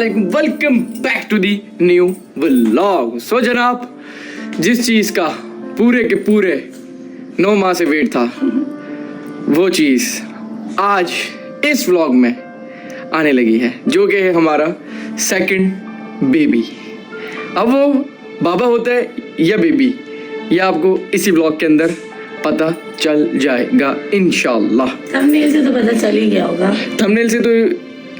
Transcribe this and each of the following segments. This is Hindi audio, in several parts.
Welcome back to the new vlog. So जनाब, जिस चीज़ का पूरे के पूरे 9 माह से वेट था, वो चीज़ आज इस व्लॉग में आने लगी है, जो कि है हमारा सेकंड बेबी। अब वो बाबा होता है या बेबी, यह आपको इसी व्लॉग के अंदर पता चल जाएगा इंशाल्लाह। थंबनेल से तो पता चल ही गया होगा। थंबनेल से तो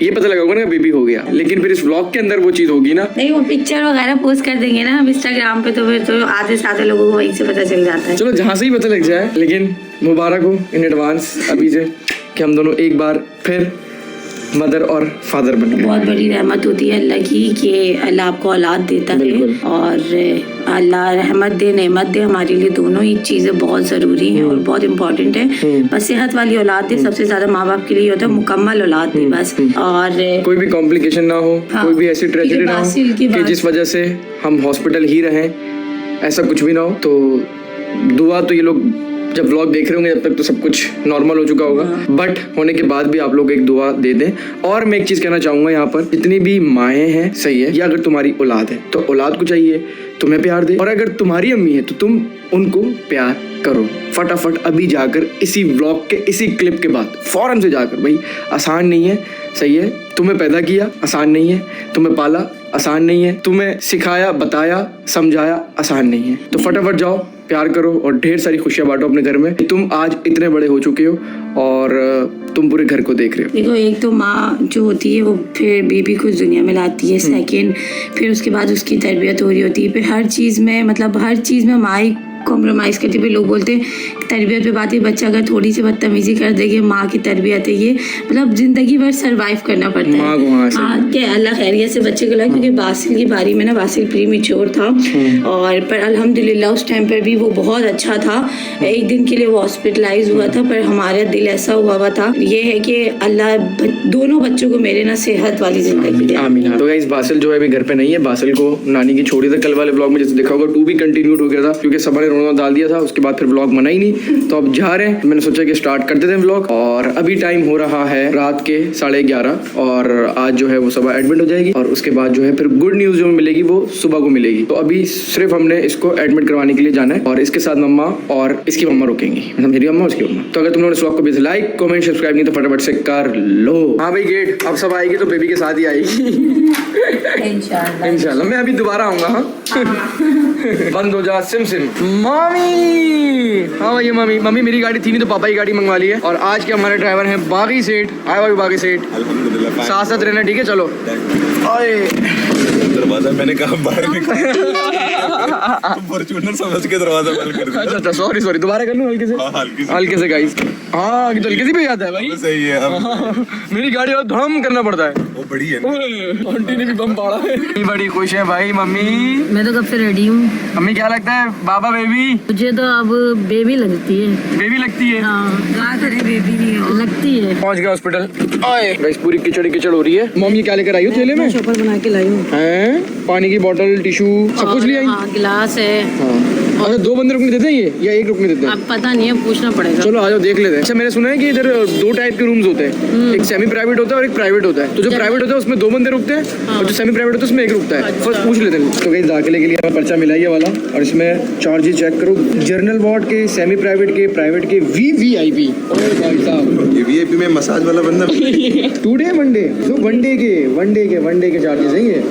ये पता लगा होगा ना बेबी हो गया, लेकिन फिर इस व्लॉग के अंदर वो चीज़ होगी ना। नहीं, वो पिक्चर वगैरह पोस्ट कर देंगे ना हम इंस्टाग्राम पे, तो फिर तो आधे से आधे लोगों को वहीं से पता चल जाता है। चलो जहाँ से ही पता लग जाए, लेकिन मुबारक हो इन एडवांस अभी से कि हम दोनों एक बार फिर मदर और फादर बन गए। बहुत बड़ी रहमत होती है अल्लाह की कि अल्लाह आपको औलाद देता है, और अल्लाह रहमत दे नेमत दे, हमारे लिए दोनों ही चीज़ें बहुत ज़रूरी हैं और बहुत इम्पोर्टेंट है। बस सेहत वाली औलाद दे, सबसे ज़्यादा माँ बाप के लिए होता है मुकम्मल औलाद दे बस। और कोई भी कॉम्प्लिकेशन ना हो, कोई भी ऐसी ट्रेजेडी ना हो कि जिस वजह से हम हॉस्पिटल ही रहें, ऐसा कुछ भी ना हो। तो दुआ तो ये लोग जब व्लॉग देख रहे होंगे जब तक तो सब कुछ नॉर्मल हो चुका होगा, बट होने के बाद भी आप लोग एक दुआ दे दें। और मैं एक चीज़ कहना चाहूँगा यहाँ पर, जितनी भी माएँ हैं, सही है, या अगर तुम्हारी औलाद है तो औलाद को चाहिए तुम्हें प्यार दे, और अगर तुम्हारी अम्मी है तो तुम उनको प्यार करो। फटाफट अभी जाकर इसी व्लॉग के इसी क्लिप के बाद फौरन से जाकर, भाई आसान नहीं है, सही है, तुम्हें पैदा किया आसान नहीं है, तुम्हें पाला आसान नहीं है, तुम्हें सिखाया बताया समझाया आसान नहीं है, तो फटाफट जाओ प्यार करो और ढेर सारी खुशियां बांटो अपने घर में। तुम आज इतने बड़े हो चुके हो और तुम पूरे घर को देख रहे हो। देखो, एक तो माँ जो होती है वो फिर बेबी को इस दुनिया में लाती है, सेकंड फिर उसके बाद उसकी तरबियत हो रही होती है, फिर हर चीज़ में मतलब हर चीज़ में माँ ही कॉम्प्रोमाइज़ करती है। लोग बोलते हैं तरबियत पे बात है, बच्चा अगर थोड़ी सी बदतमीजी कर देगी, माँ की तरबियत है ये, मतलब ज़िंदगी भर सर्वाइव करना पड़ता है। हाँ, कि अल्लाह खैरियत से बच्चे को लाए, क्योंकि बासिल की बारी में ना बासिल प्री मैच्योर था, और पर अल्हम्दुलिल्लाह उस टाइम पर भी वो बहुत अच्छा था। एक दिन के लिए वो हॉस्पिटलाइज हुआ था, पर हमारा दिल ऐसा हुआ था, ये है कि अल्लाह दोनों बच्चों को मेरे ना सेहत वाली ज़िंदगी दे। आमीन। तो गाइस, बासिल जो है अभी घर पे नहीं है, बासिल को नानी की छोड़ी थी। कल वाले ब्लॉग में जैसे देखा होगा 2 भी कंटिन्यूड हो गया था, क्योंकि सबने रोना डाल दिया था, उसके बाद फिर व्लॉग बना ही नहीं। तो अब जा रहे हैं, मैंने सोचा कि स्टार्ट कर देते हैं व्लॉग। और अभी टाइम हो रहा है रात के 11:30, और आज जो है वो सुबह एडमिट हो जाएगी, और उसके बाद जो है फिर गुड न्यूज जो मिलेगी वो सुबह को मिलेगी। तो अभी सिर्फ हमने इसको एडमिट करवाने के लिए जाना है, और इसके साथ मम्मा और इसकी मम्मा रुकेंगी, मतलब मेरी मम्मा उसकी मम्मा। तो अगर तुम लोगों ने इस व्लॉग को भी लाइक कमेंट सब्सक्राइब नहीं तो फटाफट से कर लो। हाँ भाई, गेट अब सब आएगी तो बेबी के साथ ही आएगी इंशाल्लाह। मैं अभी दोबारा आऊंगा। हाँ बंद हो जा सिम सिम। मामी, हाँ भाई मम्मी, मम्मी मेरी गाड़ी थी नहीं तो पापा की गाड़ी मंगवा ली है, और आज के हमारे ड्राइवर हैं बागी सेठ। आए भाई बागी सेठ, अल्हम्दुलिल्लाह, साथ साथ रहना, ठीक है? चलो आए। दरवाजा मैंने कहा बाहर निकाल, फॉर्च्यूनर समझ के दरवाजा बंद कर दिया। अच्छा सॉरी दोबारा कर लूं हल्के से। हल्के से गाइस। हाँ तो हल्के से भी आता है भाई, सही है। अब मेरी गाड़ी और धड़म करना पड़ता है। वो बड़ी है ना, आंटी ने भी बम पाड़ा है। बड़ी खुश है भाई मम्मी। मैं तो कब से रेडी हूँ। मम्मी क्या लगता है बाबा बेबी? मुझे तो अब बेबी लगती है। बेबी लगती है? हाँ, बेबी नहीं हो लगती है। पहुंच गया हॉस्पिटल। आए गाइस, पूरी कीचड़ हो रही है। मम्मी क्या लेकर आई हो थैले में? शॉपर बना के लाई हूँ। हैं? पानी की बोतल, टिश्यू, सब कुछ ले आई? हाँ, गिलास है। अच्छा, 2 बंदे रुकने देते हैं ये, या 1 रुकने देते हैं? अब पता नहीं है, पूछना पड़ेगा। चलो आ जाओ देख लेते हैं। अच्छा, मैंने सुना है कि इधर 2 टाइप के रूम्स होते हैं, एक सेमी प्राइवेट होता है और एक प्राइवेट होता है। तो जो प्राइवेट होता है उसमें 2 बंदे रुकते हैं, और जो सेमी प्राइवेट होता है उसमें 1 रुकता है। फर्स्ट पूछ लेते हैं। तो कहीं दाखिले के लिए हमें पर्चा मिला ये वाला, और इसमें चार्जेस चेक करो। जनरल वार्ड के, सेमी प्राइवेट के, प्राइवेट के, VVIP। भाई साहब, ये VIP में मसाज वाला बंदा। टुडे वनडे, तो वनडे के चार्जेस हैं ये?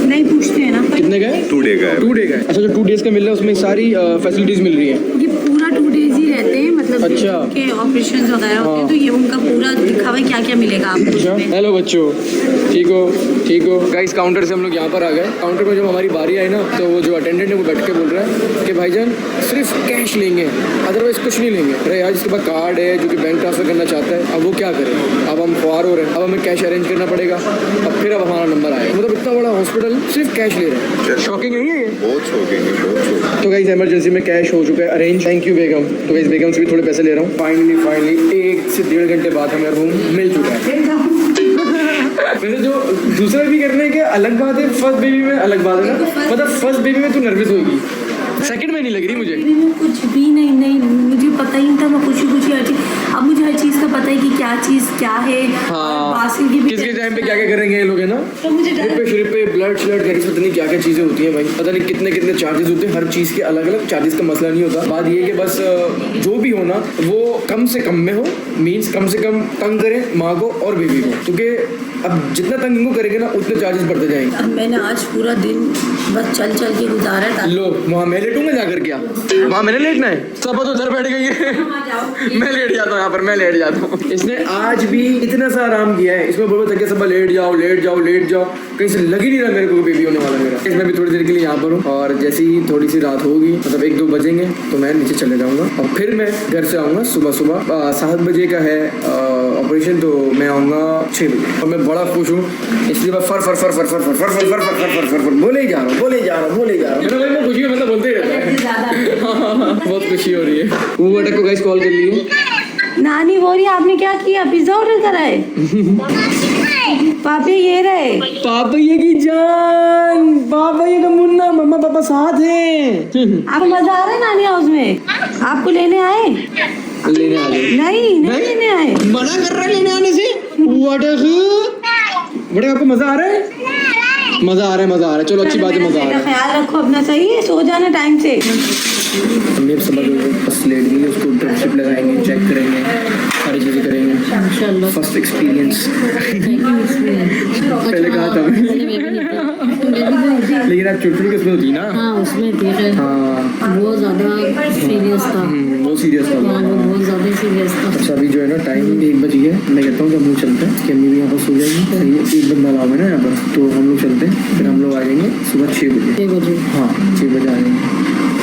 नहीं पूछते हैं ना, कितने का है? 2 डे का है। 2 डे का है। अच्छा, जो 2 डेज का मिल रहा है उसमें सारी फैसिलिटीज मिल रही है? ये पूरा 2 डेज ही रहते हैं, मतलब अच्छा। के ऑपरेशन वगैरह होते हैं, तो ये उनका पूरा दिखा हुआ है क्या क्या मिलेगा आपको अच्छा, उसमें। हेलो बच्चों, ठीक हो गाइस। काउंटर से हम लोग यहाँ पर आ गए। काउंटर में जब हमारी बारी आई ना, तो वो जो अटेंडेंट है वो बैठ के बोल रहा है कि भाईजान सिर्फ कैश लेंगे, अदरवाइज कुछ नहीं लेंगे। अरे यार, जिसके पास कार्ड है, जो कि बैंक ट्रांसफर करना चाहता है, अब वो क्या करे? अब हम ख्वार हो रहे हैं, अब हमें कैश अरेंज करना पड़ेगा। अब फिर अब हमारा नंबर आएगा, मतलब इतना बड़ा हॉस्पिटल सिर्फ कैश ले रहे हैं। शॉकिंग नहीं है ये? बहुत शौकीन है, बहुत शौकीन। तो गाइस, इमरजेंसी में कैश हो चुका है अरेंज। थैंक यू बेगम। तो गाइस, बेगम से भी थोड़े पैसे ले रहा हूँ। फाइनली 1 से 1.5 घंटे बाद हमें रूम मिल चुका है। वैसे जो दूसरा भी करने के अलग बात है, फर्स्ट बेबी में अलग बात है ना, मतलब फर्स्ट बेबी में तू नर्वस होगी, सेकंड में नहीं लग रही मुझे। कुछ भी नहीं, मुझे पता ही नहीं था, मैं खुशी खुशी हर चीज, अब मुझे हर चीज का पता है कि क्या चीज क्या है। और बासिल की भी किसके टाइम पे क्या क्या करेंगे ये लोग, है ना? तो मुझे डर ट्रिप पे ब्लड श्लड कैसे, पता नहीं क्या क्या चीजें होती हैं भाई, पता नहीं कितने कितने चार्जेस होते हैं, हर चीज के अलग अलग चार्जेस का मसला नहीं होता। बात ये है कि बस जो भी हो ना वो कम से कम में हो, मीन्स कम से कम तंग करें माँ को और बेबी को, क्योंकि अब जितना तंग इनको करेंगे ना उतने चार्जेस बढ़ते जाएंगे। अब मैंने आज पूरा दिन बस चल चल के गुजारा था। लो वहाँ मैं लेटूंगा जाकर, क्या वहाँ मैंने लेटना है? सब तो उधर बैठ गई है। मैं लेट जाता हूँ यहाँ पर, मैं लेट जाता हूँ। इसने आज भी इतना सा आराम किया है, इसमें बोल तक सब लेट जाओ लेट जाओ लेट जाओ, कहीं से लग ही नहीं रहा मेरे को बेबी होने वाला मेरा। इसमें भी थोड़ी देर के लिए यहाँ पर हूँ, और जैसे ही थोड़ी सी रात होगी, मतलब 1-2 बजेंगे, तो मैं नीचे चले जाऊँगा और फिर मैं घर से आऊँगा सुबह सुबह 7 बजे का है ऑपरेशन, तो मैं आऊँगा 6 बजे। और मैं बड़ा खुश हूँ, इसलिए मैं फर फर फर फर फर फर फर फर फर फर फर फर बोले ही जा रहा हूँ, बोले ही जा रहा हूँ, बोले ही जा रहा हूँ। मेरा भाई खुशी मतलब बोलते ही रहता है। बहुत खुशी हो रही है। वो अटक को गाइस कॉल कर लिए। नानी बोल रही आपने क्या किया, पिज्जा ऑर्डर करा है? पापे ये रहे, पापा ये की जान, पापा ये का मुन्ना, मम्मा पापा साथ हैं। आपको मजा आ रहा है नानी हाउस में? आपको लेने आए? लेने आ गए। नहीं लेने आए। मना कर रहा है लेने आने से। बड़े आपको मजा आ रहा है? मजा आ रहा है। चलो अच्छी बात है, मजा आ रहा है। ख्याल रखो अपना, सही है, सो जाना टाइम से। हमने समझ लो बस लेट गई, उसको ड्रिप शिप लगाएंगे, चेक करेंगे, सारी चीजें करेंगे। इंशाल्लाह फर्स्ट एक्सपीरियंस पहले कहा था लेकिन आप चिड़चिड़ी किसमें होती ना? हाँ उसमें थी खैर, हाँ वो ज्यादा सीरियस था। वो सीरियस था। हाँ वो बहुत ज्यादा सीरियस था। अच्छा अभी जो है ना टाइम 1 बज गया है, मैं कहता हूँ कि हम लोग चलते हैं, इसकी अम्मी भी यहाँ पर सो जाएगी, सही है, 1 बंदा लाओ है ना यहाँ पर, तो हम लोग चलते हैं, फिर हम लोग आ जाएंगे सुबह 6 बजे। 6 बजे हाँ 6 बजे आ जाएंगे,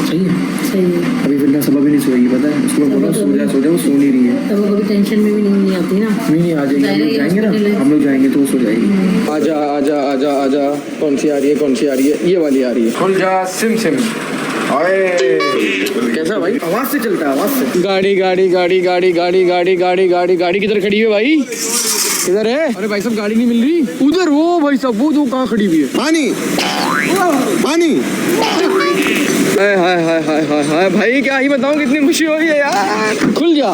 सही है। सही है। अभी फिर सुबह भी नहीं सोएगी, पता है उसको, बोला सो जा, वो सो नहीं रही है। तब वो कभी टेंशन में भी नहीं आती ना। नहीं आ जाएंगे, हम लोग जाएंगे ना, हम लोग जाएंगे तो वो सो जाएगी। आजा आजा आजा आजा, कौन सी आ रही है? ये वाली आ रही है। खुल जा सिम सिम। अरे कैसा भाई, आवाज से चलता है, आवाज से। गाड़ी किधर खड़ी है भाई? किधर है? अरे भाई साहब गाड़ी नहीं मिल रही उधर, वो भाई साहब वो कहाँ खड़ी हुई है? पानी हाय भाई, क्या ही बताऊं कितनी खुशी हो रही है यार। खुल जा।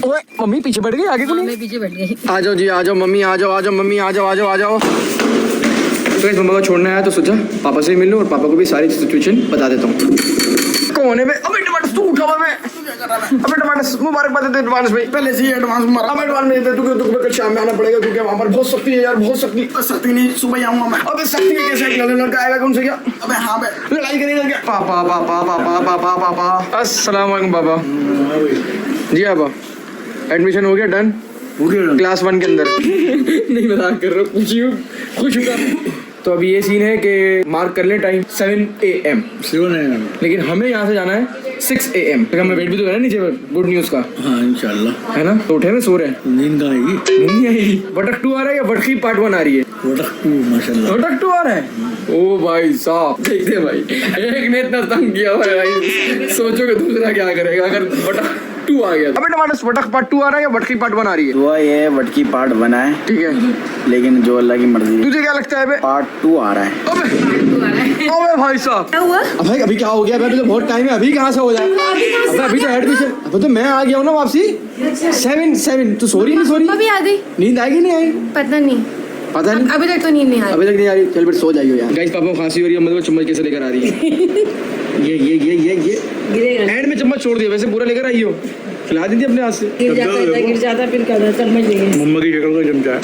ओए मम्मी पीछे बैठ गई, आगे को नहीं? मैं पीछे बैठ गई। आ जाओ जी, आ जाओ मम्मी, आ जाओ मम्मी, आ जाओ। तो इस मम्मा को छोड़ने आया तो सोचा पापा से ही मिल लूं और पापा को भी सारी सिचुएशन बता देता हूँ। कौन है बे? अबे टमाटर तू उठा हुआ है। अबे टमाटर मुबारकबाद दे एडवांस में, पहले से ही एडवांस मुबारक। अब एडवांस में दे, तुझे कल शाम में आना पड़ेगा क्योंकि वहाँ पर बहुत सख्ती है यार, बहुत सख्ती। सख्ती नहीं, सुबह आऊंगा मैं। अबे सख्ती में कैसे एक लड़का आएगा उनसे क्या? अबे हाँ बे, लड़ाई करेगा क्या? पापा अस्सलाम वालेकुम पापा। जी पापा, एडमिशन हो गया, डन हो गया क्लास 1 के अंदर। नहीं मजाक कर रहा हूँ, खुश हूँ। तो अभी ये सीन है कि मार्क कर ले टाइम 7 AM, लेकिन हमें यहाँ से जाना है 6 AM। तो हमें वेट भी तो करना है नीचे पर, गुड न्यूज का। हाँ इंशाल्लाह। है ना? तो उठे में सो रहे हैं, नींद का आएगी। नींद नहीं आएगी। वटक 2 आ रहा है या वटकी पार्ट 1 आ रही है? वटक 2 माशाल्लाह। वटक 2 आ रहा है। ओ भाई साहब देखते भाई, एक ने इतना तंग किया हुआ है भाई, सोचो कि दूसरा क्या करेगा अगर वटक 2 आ गया। अबे टमाटर वटक पार्ट 2 आ रहा है या वटकी पार्ट 1 आ रही है? दुआ ये है वटकी पार्ट 1 है, ठीक है, लेकिन जो अल्लाह की मर्जी है। तुझे क्या लगता है बे? पार्ट 2 आ रहा है। अबे भाई साहब क्या हुआ? भाई अभी क्या हो गया? अभी तो बहुत टाइम है, अभी कहाँ से हो जाए? अभी तो एडमिशन, अभी तो मैं आ गया हूँ ना वापसी। 7 तो सॉरी नहीं सॉरी, अभी आ गई, नींद आएगी नहीं आएगी पता नहीं, पता नहीं, अभी तक तो नींद नहीं आई। अभी तक नहीं आ रही। चल फिर सो जाइयो यार। गाइस पापा को खांसी हो रही है, मतलब चम्मच कैसे लेकर आ रही है? ये एंड में चम्मच छोड़ दिया, वैसे पूरा लेकर आई हो, खिला दी थी अपने हाथ से। गिर जाता फिर कर समझ लेंगे। मम्मा की शक्ल का चमचा है।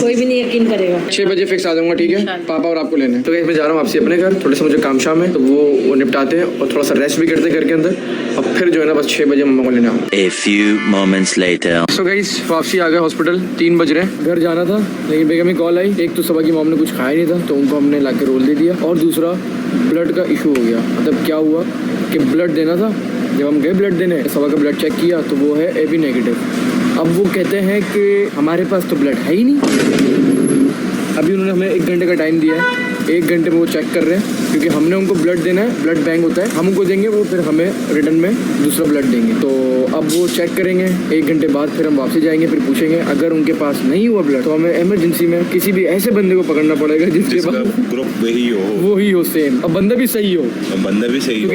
कोई भी नहीं यकीन करेगा। 6 बजे फिक्स आ जाऊंगा, ठीक है? पापा और आपको लेने। तो गाइस मैं जा रहा हूँ वापसी अपने घर, थोड़े से मुझे काम शाम है तो वो निपटाते हैं और थोड़ा सा रेस्ट भी करते हैं घर के अंदर, और फिर जो है ना बस 6 बजे मम्मा को लेने आऊँ। A few moments later. So guys वापसी आ गए हॉस्पिटल, 3 बज रहे हैं। घर जाना था लेकिन बेगम की कॉल आई, एक तो सुबह की मॉम ने कुछ खाया नहीं था तो उनको हमने ला के रोल दे दिया, और दूसरा ब्लड का इशू हो गया। मतलब क्या हुआ कि ब्लड देना था, जब हम गए ब्लड देने, सुबह का ब्लड चेक किया तो वो है AB नेगेटिव। अब वो कहते हैं कि हमारे पास तो ब्लड है ही नहीं। अभी उन्होंने हमें 1 घंटे का टाइम दिया है, 1 घंटे में वो चेक कर रहे हैं क्योंकि हमने उनको ब्लड देना है, ब्लड बैंक होता है, हम उनको देंगे, वो फिर हमें रिटर्न में दूसरा ब्लड देंगे। तो अब वो चेक करेंगे, 1 घंटे बाद फिर हम वापसी जाएंगे, फिर पूछेंगे। अगर उनके पास नहीं हुआ ब्लड तो हमें इमरजेंसी में किसी भी ऐसे बंदे को पकड़ना पड़ेगा जिसके पास ग्रुप वही हो, वो ही हो सेम, अब बंदा भी सही हो, बंदा भी सही हो।